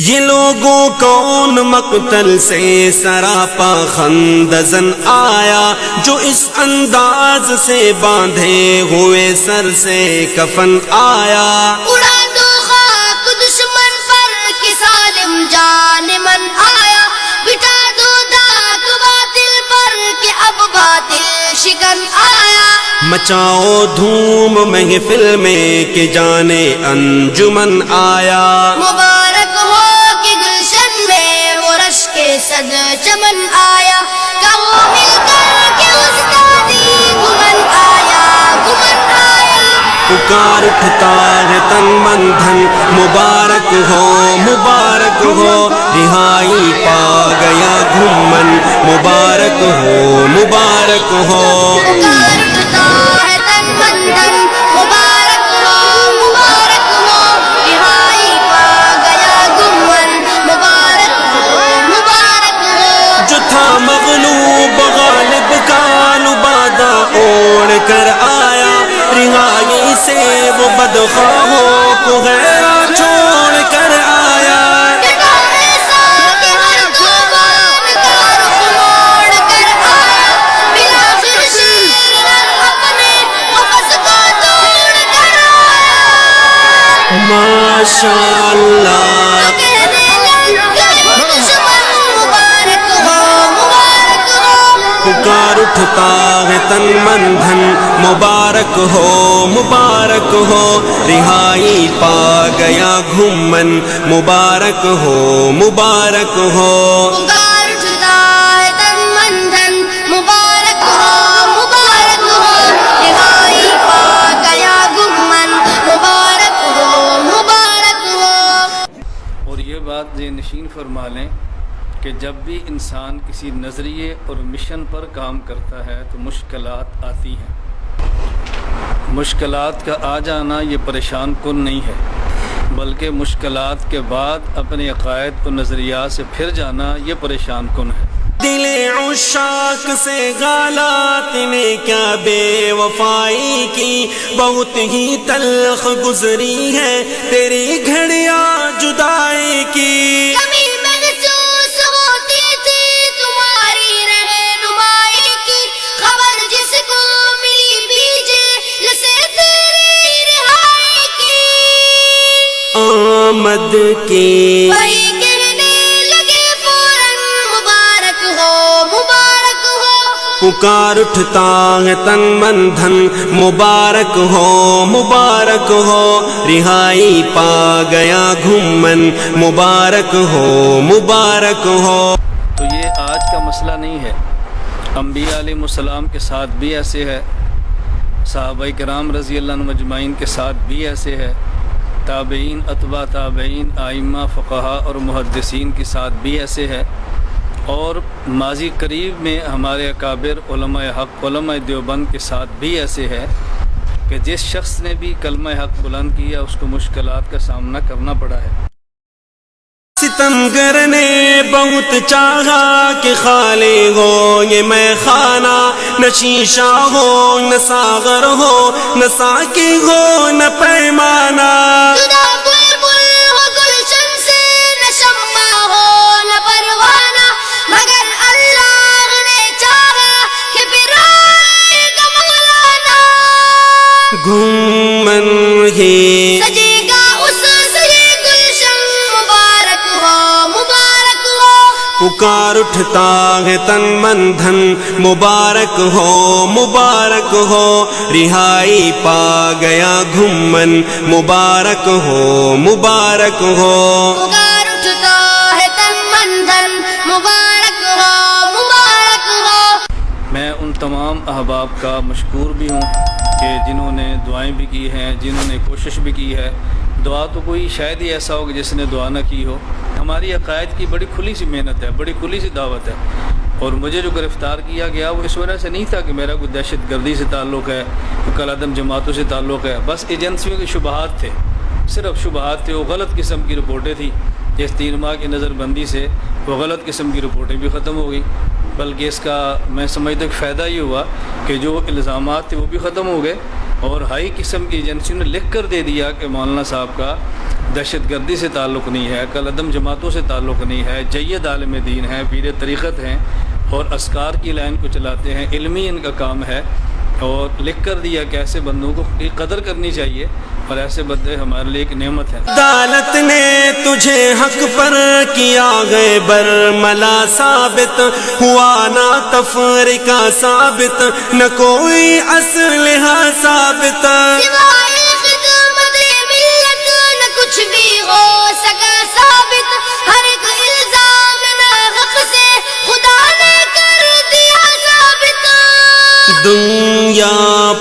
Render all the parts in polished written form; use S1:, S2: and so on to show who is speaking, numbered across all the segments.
S1: یہ لوگوں کون مقتل سے سراپا خندزن آیا، جو اس انداز سے باندھے ہوئے سر سے کفن آیا۔
S2: اڑا دو خاک دشمن پر کہ ظالم جان من آیا، بٹا دو داغ باطل پر کہ اب باطل شکن آیا۔
S1: مچاؤ دھوم محفل میں کہ جانے انجمن آیا۔
S2: مبارک ہو کہ گلشن میں وہ رش کے صد چمن آیا، کہو مل کر کہ استادی گمن آیا، گمن آیا۔
S1: پکار اٹھتا ہے تن من دھن، مبارک ہو مبارک ہو، رہائی پا گیا گھومن، مبارک ہو مبارک ہو۔
S2: پکار اٹھتا ہے تن من دھن، مبارک ہو مبارک ہو، رہائی پا گیا گمن، مبارک ہو مبارک ہو۔
S1: جو تھا مغلوب غالب کا لبادہ اوڑھ کر آیا، رہائی سے وہ بدخواہوں کو غیرہ چھوڑ کر آیا۔ ماشاء اللہ۔ پکار اٹھتا ہے تن من دھن، مبارک ہو مبارک ہو، رہائی پا گیا گھومن، مبارک ہو مبارک ہو۔
S2: پکار اٹھتا ہے تن من دھن، مبارک ہو مبارک ہو، رہائی پا گیا گمن، مبارک ہو مبارک ہو۔
S3: اور یہ بات ذہن نشین فرما لیں کہ جب بھی انسان کسی نظریے اور مشن پر کام کرتا ہے تو مشکلات آتی ہیں۔ مشکلات کا آ جانا یہ پریشان کن نہیں ہے، بلکہ مشکلات کے بعد اپنے عقائد اور نظریات سے پھر جانا یہ پریشان کن ہے۔
S1: دل عشاق سے غالات نے کیا بے وفائی کی، بہت ہی تلخ گزری ہے تیری گھڑیاں جدائی کی۔
S2: کمی محسوس ہوتی تھی تمہاری رہنمائی کی، خبر جس کو ملی بیجے سے تیری رہائی کی،
S1: آمد کی
S2: وہی کہنے لگے فوراً مبارک ہو مبارک ہو۔
S1: پکار اٹھتا ہے تن من دھن، مبارک ہو مبارک ہو، رہائی پا گیا گھومن، مبارک ہو مبارک ہو۔
S3: تو یہ آج کا مسئلہ نہیں ہے، انبیاء علیہ السلام کے ساتھ بھی ایسے ہے، صحابہ کرام رضی اللہ عنہم اجمعین کے ساتھ بھی ایسے ہے، تابعین اتباع تابعین ائمہ فقہاء اور محدثین کے ساتھ بھی ایسے ہے، اور ماضی قریب میں ہمارے اکابر علماء حق علماء دیوبند کے ساتھ بھی ایسے ہے کہ جس شخص نے بھی کلمہ حق بلند کیا اس کو مشکلات کا سامنا کرنا پڑا ہے۔
S1: ستمگر نے بہت چاہا کہ خالی ہو یہ میں خانہ، نہ شیشہ ہو نہ ساغر ہو، نہ ساقی ہو نہ پیمانہ۔
S2: جدا بلبل ہو گلشن سے، نہ شمع ہو نہ پروانہ، مگر اللہ نے چاہا کہ پھر آئے گا مولانا،
S1: گھومن ہی
S2: سجے گا اس سے یہ گلشن، مبارک ہو مبارک ہو۔
S1: پکار اٹھتا ہے تن من دھن، مبارک ہو مبارک ہو، رہائی پا گیا گھومن، مبارک ہو مبارک ہو۔
S2: پکار اٹھتا ہے تن من دھن، مبارک ہو مبارک ہو۔
S3: میں ان تمام احباب کا مشکور بھی ہوں کہ جنہوں نے دعائیں بھی کی ہیں، جنہوں نے کوشش بھی کی ہے۔ دعا تو کوئی شاید ہی ایسا ہو کہ جس نے دعا نہ کی ہو۔ ہماری عقائد کی بڑی کھلی سی محنت ہے، بڑی کھلی سی دعوت ہے، اور مجھے جو گرفتار کیا گیا وہ اس وجہ سے نہیں تھا کہ میرا کوئی دہشت گردی سے تعلق ہے، کوئی کل عدم جماعتوں سے تعلق ہے، بس ایجنسیوں کے شبہات تھے، صرف شبہات تھے۔ وہ غلط قسم کی رپورٹیں تھیں، جس 3 ماہ کی نظر بندی سے وہ غلط قسم کی رپورٹیں بھی ختم ہو گئی، بلکہ اس کا میں سمجھتا کہ فائدہ یہ ہوا کہ جو الزامات تھے وہ بھی ختم ہو گئے، اور ہائی قسم کی ایجنسیوں نے لکھ کر دے دیا کہ مولانا صاحب کا دہشت گردی سے تعلق نہیں ہے، کل عدم جماعتوں سے تعلق نہیں ہے، جید عالم دین ہیں، پیر طریقت ہیں اور اسکار کی لائن کو چلاتے ہیں، علمی ان کا کام ہے، اور لکھ کر دیا کہ ایسے بندوں کو قدر کرنی چاہیے اور ایسے بندے ہمارے لیے ایک نعمت ہے۔
S1: عدالت نے تجھے حق پر کیا گئے برملا ثابت، ہوا نہ تفرقہ ثابت، نہ کوئی اسلحہ ثابت،
S2: سوائے خدمت ملت نہ کچھ بھی ہو سکا ثابت، ہر ایک الزام ناحق سے خدا نے کر دیا ثابت،
S1: دنیا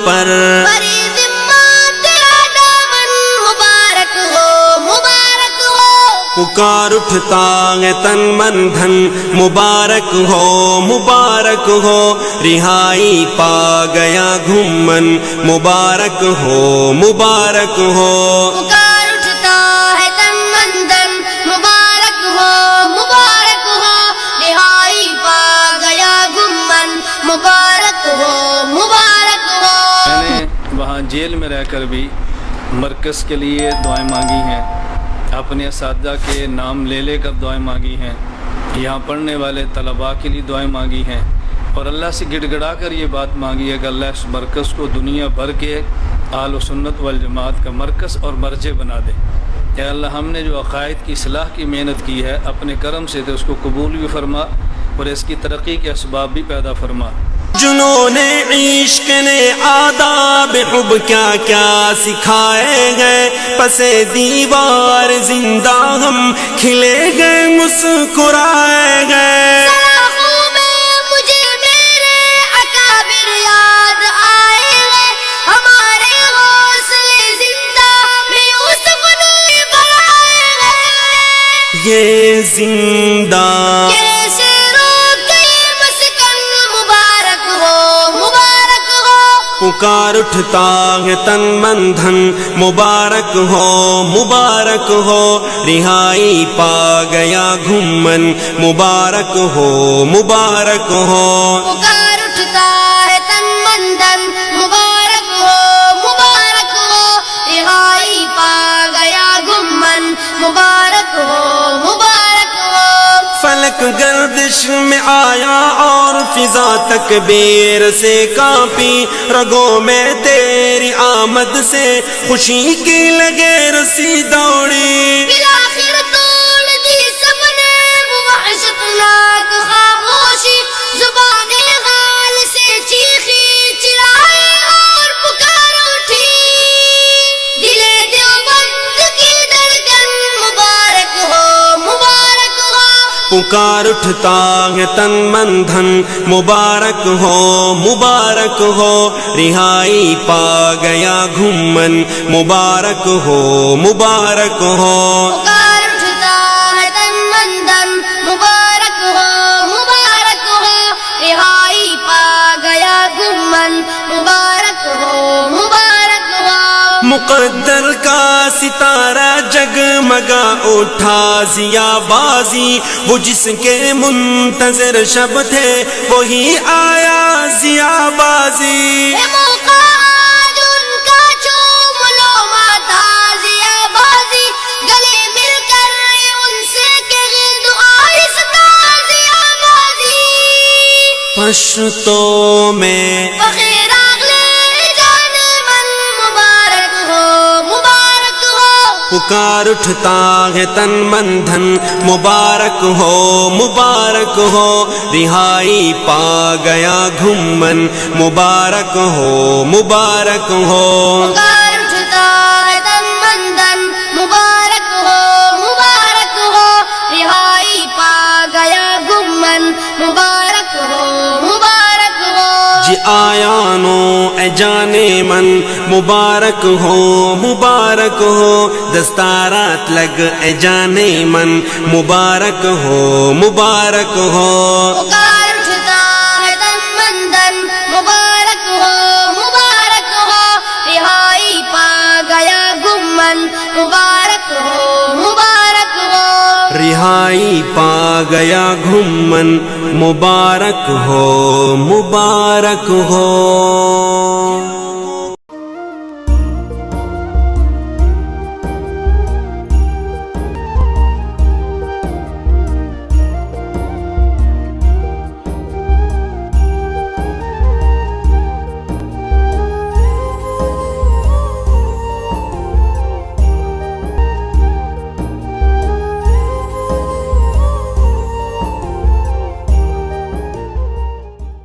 S1: پر
S2: بری ذمہ تیرا دامن مبارک ہو، مبارک ہو،
S1: پکار اٹھتا ہے تن من دھن، مبارک ہو مبارک ہو، رہائی پا گیا گھمن، مبارک ہو مبارک ہو،
S2: پکار اٹھتا ہے تن من دھن، مبارک ہو، مبارک ہو، رہائی پا گیا گمن، مبارک ہو، مبارک ہو۔
S3: میں نے وہاں جیل میں رہ کر بھی مرکز کے لیے دعائیں مانگی ہیں، اپنے اساتذہ کے نام لے لے کر دعائیں مانگی ہیں، یہاں پڑھنے والے طلباء کے لیے دعائیں مانگی ہیں، اور اللہ سے گڑ گڑا کر یہ بات مانگی ہے کہ اللہ اس مرکز کو دنیا بھر کے اہل سنت والجماعت کا مرکز اور مرجع بنا دے۔ اے اللہ، ہم نے جو عقائد کی اصلاح کی محنت کی ہے اپنے کرم سے تو اس کو قبول بھی فرما اور اس کی ترقی کے اسباب بھی پیدا فرما۔
S1: جنون عشق نے آداب حب کیا کیا سکھائے گئے، پس دیوار زندہ ہم کھلے گئے مسکرائے گئے،
S2: سلاخوں میں مجھے میرے اکابر یاد آئے گے، ہمارے حوصلے زندہ میں یوسف نے بڑھائے گے،
S1: یہ زندہ
S2: کیسے روکے مسکن، مبارک ہو، مبارک ہو،
S1: پکار اٹھتا ہے تن من دھن، مبارک ہو مبارک ہو، رہائی پا گیا گھمن، مبارک ہو مبارک ہو،
S2: پکار اٹھتا ہے تن من دھن، مبارک ہو، مبارک ہو، رہائی پا گیا گمن، مبارک ہو، مبارک ہو،
S1: فلک گردش میں آیا اور فضا تکبیر سے کانپی، رگوں میں تیری آمد سے خوشی کی لگے رسی دوڑی،
S2: بالآخر توڑ دی سب نے وہ وحشتناک خاموشی، زبان غال سے چیخی چرائے اور پکار اٹھی، دل دیوبند کی دھڑکن، مبارک ہو، مبارک ہو،
S1: پکار اٹھتا ہے تن من دھن، مبارک ہو مبارک ہو، رہائی پا گیا گھمن، مبارک ہو مبارک ہو،
S2: پکار اٹھتا ہے تن من دھن، مبارک ہو، مبارک ہو، رہائی پا گیا گمن، مبارک ہو، مبارک ہو،
S1: مقدر کا ستارہ جگمگا اٹھا ضیا بازی، وہ جس کے منتظر شب تھے وہی آیا ضیا بازی،
S2: یہ موقع آج ان کا چوم لو ماتا ضیا بازی، گلے مل کر ان سے کہ دعائستہ ضیا بازی،
S1: پشتوں میں
S2: بخیر اگلے جانے من، مبارک ہو، مبارک ہو،
S1: پکار اٹھتا ہے تن من دھن، مبارک ہو مبارک ہو، رہائی پا گیا گھمن، مبارک ہو مبارک ہو،
S2: پکار اٹھتا ہے تن من دھن، مبارک ہو، مبارک ہو، رہائی پا گیا گمن، مبارک ہو، مبارک ہو،
S1: جی آیانو اے جانے من، مبارک ہو مبارک ہو، دستارات لگ اے جانے من، مبارک ہو مبارک ہو،
S2: پکار اٹھتا ہے تن من دھن، مبارک ہو، مبارک ہو، رہائی پا گیا گمن، مبارک ہو، مبارک ہو،
S1: رہائی پا گیا گھمن، مبارک ہو مبارک ہو۔